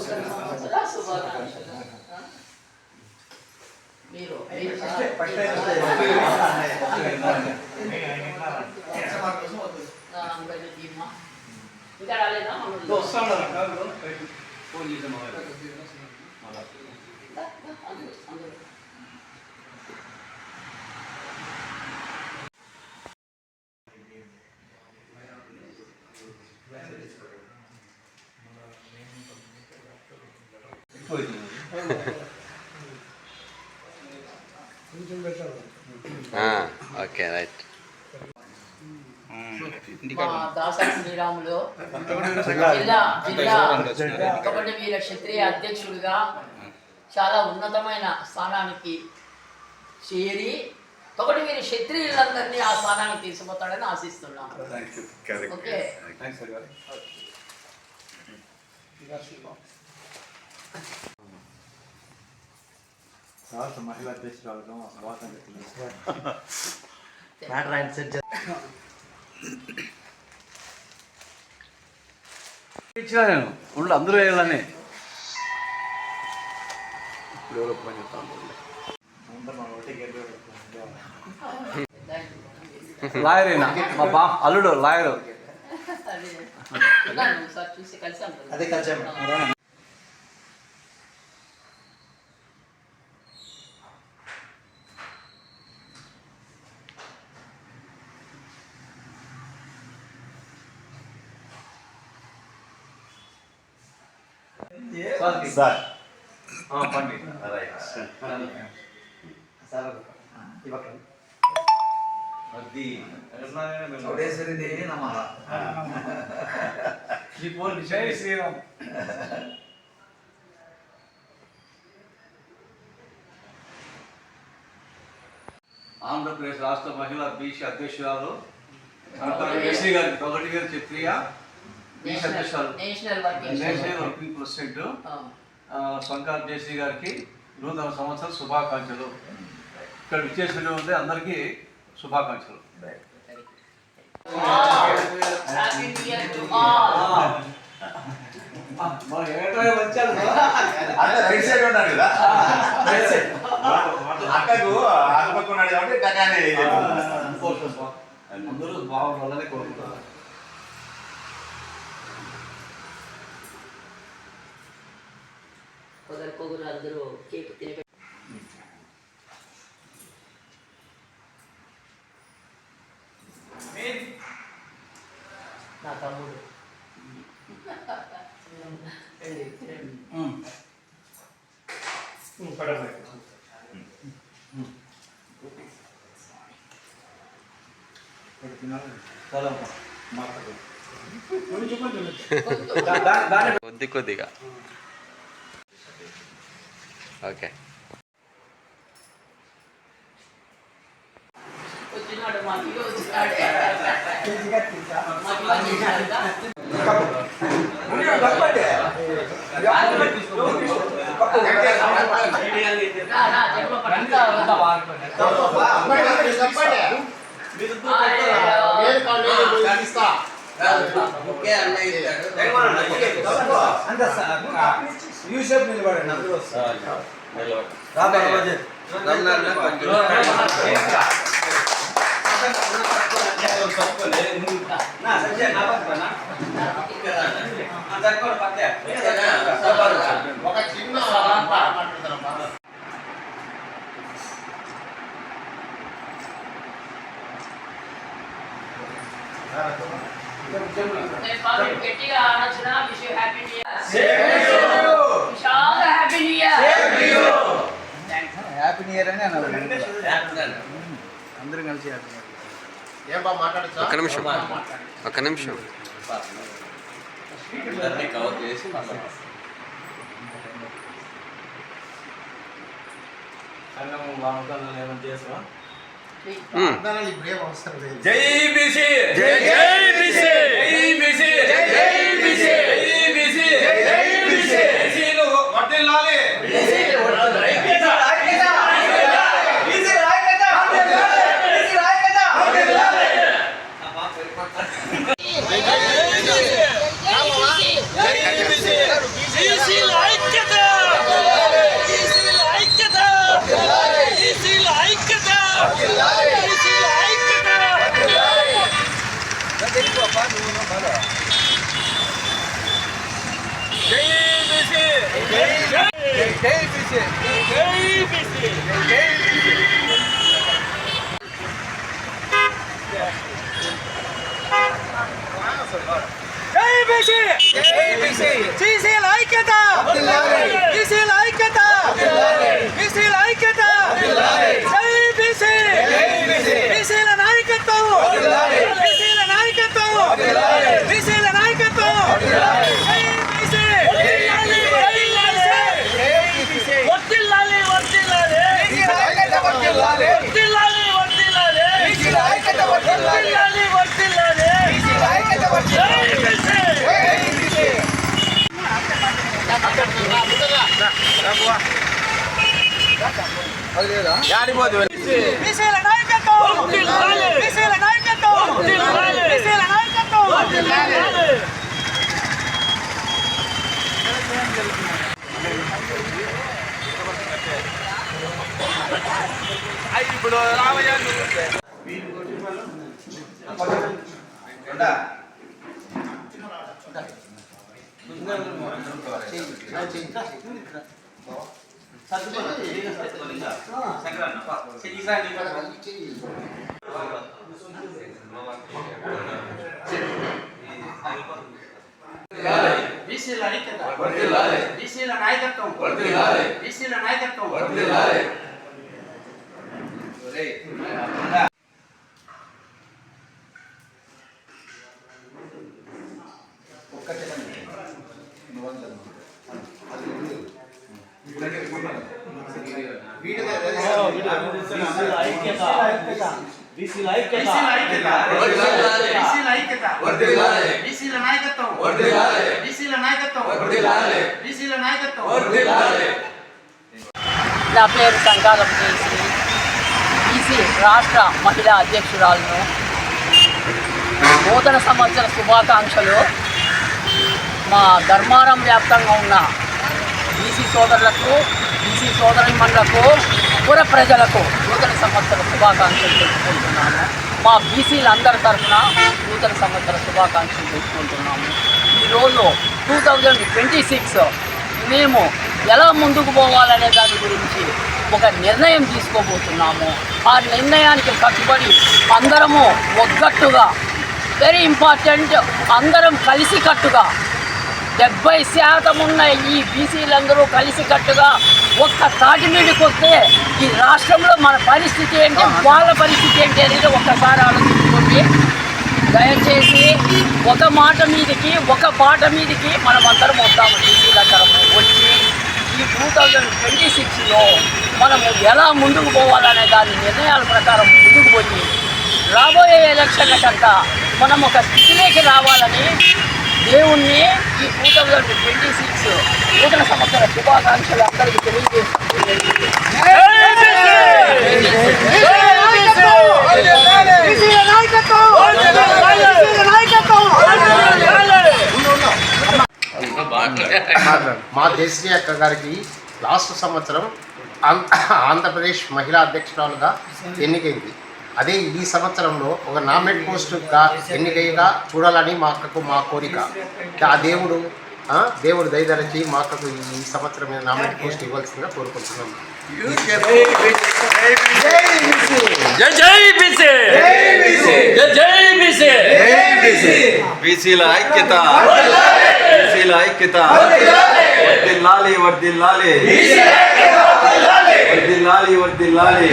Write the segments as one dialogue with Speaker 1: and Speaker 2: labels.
Speaker 1: సంవత్సర శుభాకాంక్షలు. మీరు ఇంకా రాలేదా?
Speaker 2: Okay right.
Speaker 1: దాసరి శ్రీరాములు జిల్లా కబడ్డీ వీర క్షత్రియ అధ్యక్షుడిగా చాలా ఉన్నతమైన స్థానానికి చేరి కబడ్డీ వీర క్షత్రియులందరినీ ఆ స్థానానికి తీసుకుపోతాడని ఆశిస్తున్నాం. ఓకే
Speaker 3: మహిళా అధ్యక్షురాలుగా
Speaker 4: ఇచ్చిన నేను ఉండు అందరూ వేయాలని లాయరేనా మా బా అల్లుడు లాయరు
Speaker 1: చూసి కలిసి
Speaker 3: అదే కలిసి
Speaker 4: సార్
Speaker 3: పండి దేవి నమః. జై శ్రీరామ్.
Speaker 4: ఆంధ్రప్రదేశ్ రాష్ట్ర మహిళా బీసీ అధ్యక్షురాలు కేసీ గారి కబడ్డీ గారి క్షత్రియ బీసీ అధ్యక్షురాలు నేషనల్ వర్కింగ్ ప్రెసిడెంట్ సంకార్ జేసీ గారికి నూతన సంవత్సర శుభాకాంక్షలు. ఇక్కడ విచ్చేసినటువంటి అందరికీ శుభాకాంక్షలు.
Speaker 3: అక్కకు ఆకుపక్కున్నాడు కాబట్టి
Speaker 4: అందరూ బాగుండాలని కోరుకుంటున్నారు.
Speaker 1: ఒకరికొకరు అందరూ కేక్ తిని నా తమ్ముడు
Speaker 2: కొద్ది కొద్దిగా ఓకే.
Speaker 1: వచ్చినాడు మాకు వచ్చినాడు
Speaker 3: యూసెఫ్ నిలబడండి అందరూ ఒక చిన్న
Speaker 1: గట్టిగా అనొచ్చునా wish you happy new year. చాలా happy new year.
Speaker 4: Happy new year అని అన్నారు అందరూ కలిసి.
Speaker 3: ఏం బా మాట్లాడచ్చు?
Speaker 2: ఒక్క నిమిషం
Speaker 4: కవర్ చేసి సంఘం బాగుంటుందో ఏమైనా చేసావా?
Speaker 3: జై బీసీ
Speaker 4: జై జై బీసీ జై బీసీ జై బీసీ జై బీసీ జై బీసీ బీసీలు వర్ధిల్లాలి. బీసీలు వర్ధిల్లాలి. ఐక్యత ఐక్యత బీసీ ఐక్యత బీసీ ఐక్యత వర్ధిల్లాలి. జై బీసీ జై బీసీ జై బీసీ జై బీసీ జై బీసీ జై బీసీ జై బీసీ బీసీల ఐక్యత బీసీల ఐక్యత బీసీల ఐక్యత జై బీసీ బీసీల నాయకత్వం బీసీల నాయకత్వం బీసీల నాయకత్వం జై బీసీ వర్ధిల్లాలి వర్ధిల్లాలి వర్ధిల్లాలి వర్ధిల్లాలి వర్ధిల్లాలి వర్ధిల్లాలి బీసీల నాయకత్వం బీసీల నాయకత్వం బీసీల నాయకత్వం ఇప్పుడు రామయ్య బీసీల ఐక్యత బీసీల నాయకత్వం బీసీల నాయకత్వం బీసీల నాయకత్వం బీసీల నాయకత్వం బీసీల నాయకత్వం.
Speaker 1: నా పేరు సంకాలం చేసి బీసీ రాష్ట్ర మహిళా అధ్యక్షురాలను. నూతన సంవత్సర శుభాకాంక్షలు మా ధర్మారం వ్యాప్తంగా ఉన్న బీసీ సోదరులకు బీసీ సోదరిమణులకు పుర ప్రజలకు నూతన సంవత్సర శుభాకాంక్షలు తెలుపుకుంటున్నాము. మా బీసీలందరి తరఫున నూతన సంవత్సర శుభాకాంక్షలు తెలుపుకుంటున్నాము. ఈరోజు 2026 మేము ఎలా ముందుకు పోవాలనే దాని గురించి ఒక నిర్ణయం తీసుకోబోతున్నాము. ఆ నిర్ణయానికి కట్టుబడి అందరము ఒక్కట్టుగా, వెరీ ఇంపార్టెంట్, అందరం కలిసికట్టుగా 70% ఉన్న ఈ బీసీలందరూ కలిసికట్టుగా ఒక్క తాటి మీదకి వస్తే ఈ రాష్ట్రంలో మన పరిస్థితి ఏంటి, వాళ్ళ పరిస్థితి ఏంటి అనేది ఒక్కసారి ఆలోచించుకోండి. దయచేసి ఒక మాట మీదకి, ఒక పాట మీదకి మనం అందరం వస్తాము. బీసీలందరము వచ్చి ఈ 2026లో మనము ఎలా ముందుకు పోవాలనే దాని నిర్ణయాల ప్రకారం ముందుకు పోయి రాబోయే ఎలక్షన్లకంతా మనం ఒక స్థితిలోకి రావాలని దేవుణ్ణి ఈ 2026 నూతన సంవత్సర శుభాకాంక్షలు అందరికీ తెలియజేస్తున్నాను.
Speaker 5: మా దేశీయ అక్క గారికి లాస్ట్ సంవత్సరం ఆంధ్రప్రదేశ్ మహిళా అధ్యక్షురాలుగా ఎన్నికైంది. అదే ఈ సంవత్సరంలో ఒక నామినేట్ పోస్టుగా ఎన్నికయ్యగా చూడాలని మా అక్కకు మా కోరిక. ఆ దేవుడు దయదలిచి మా అక్కకు ఈ సంవత్సరం నామినేట్ పోస్ట్ ఇవ్వాల్సిందిగా కోరుకుంటున్నాం.
Speaker 4: బీసీల ఐక్యత బీసీల ఐక్యత వర్ధిల్లాలి వర్ధిల్లాలి వర్ధిల్లాలి వర్ధిల్లాలి.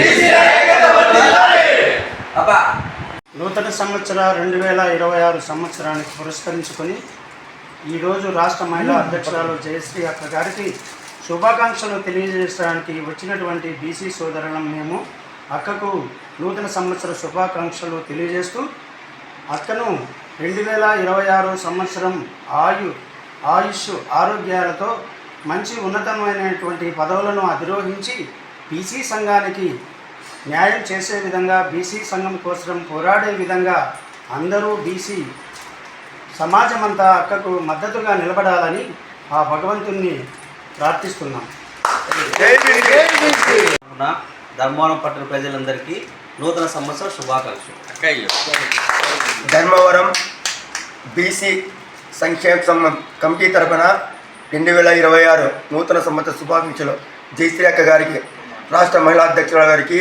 Speaker 6: నూతన సంవత్సర 2026 సంవత్సరానికి పురస్కరించుకొని ఈరోజు రాష్ట్ర మహిళా అధ్యక్షురాలు జయశ్రీ అక్క గారికి శుభాకాంక్షలు తెలియజేయడానికి వచ్చినటువంటి బీసీ సోదరులం మేము అక్కకు నూతన సంవత్సర శుభాకాంక్షలు తెలియజేస్తూ అక్కను 2026 సంవత్సరం ఆయుష్ ఆరోగ్యాలతో మంచి ఉన్నతమైనటువంటి పదవులను అధిరోహించి బీసీ సంఘానికి న్యాయం చేసే విధంగా, బీసీ సంఘం కోసం పోరాడే విధంగా అందరూ బీసీ సమాజమంతా అక్కకు మద్దతుగా నిలబడాలని ఆ భగవంతుణ్ణి ప్రార్థిస్తున్నాం.
Speaker 7: ధర్మవరం పట్టణ ప్రజలందరికీ నూతన సంవత్సర శుభాకాంక్షలు.
Speaker 8: ధర్మవరం బీసీ సంక్షేమ కమిటీ తరఫున 2026 నూతన సంవత్సర శుభాకాంక్షలు. జయశ్రీ అక్క గారికి, రాష్ట్ర మహిళా అధ్యక్షురాలు గారికి,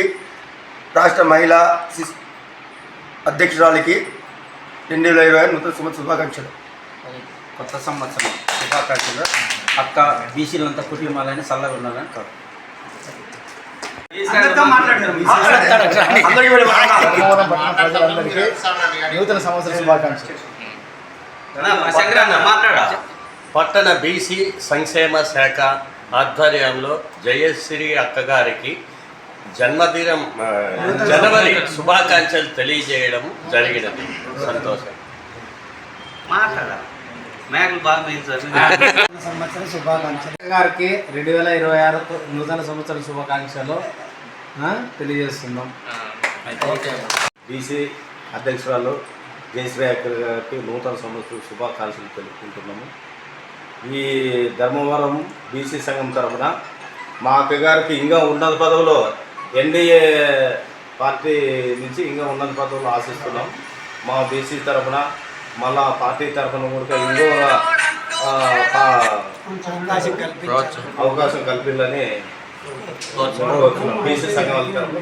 Speaker 8: రాష్ట్ర మహిళా అధ్యక్షురాలికి 2020 నూతన సంవత్సర శుభాకాంక్షలు.
Speaker 7: కొత్త సంవత్సరం శుభాకాంక్షలు. అక్క బీసీలంతా కుటుంబాలని చల్లగా ఉండాలని కాదు.
Speaker 6: అందరితో మాట్లాడారు.
Speaker 3: నూతన సంవత్సర శుభాకాంక్షలు.
Speaker 9: పట్టణ బీసీ సంక్షేమ శాఖ ఆధ్వర్యంలో జయశ్రీ అక్కగారికి జన్మదినం జనవరి శుభాకాంక్షలు తెలియజేయడం జరిగినది. సంతోషం.
Speaker 7: మాట్లాడాలి మేకలు బాగా మెయించారు.
Speaker 6: సంవత్సరం శుభాకాంక్షలు.
Speaker 3: గారికి 2026 నూతన సంవత్సర శుభాకాంక్షలు తెలియజేస్తున్నాం.
Speaker 9: బీసీ అధ్యక్షురాలు జయశ్రీ అక్క గారికి నూతన సంవత్సర శుభాకాంక్షలు తెలుపుకుంటున్నాము. ఈ ధర్మవరం బీసీ సంఘం తరఫున మా అక్కగారికి ఇంకా ఉన్నత పదవులో ఎన్డీఏ పార్టీ నుంచి ఇంకా ఉన్నత పదవులు ఆశిస్తున్నాం. మా బీసీ తరఫున మళ్ళా పార్టీ తరఫున కూడా ఇంకో అవకాశం కల్పించాలని బీసీ సంఘాల తరఫున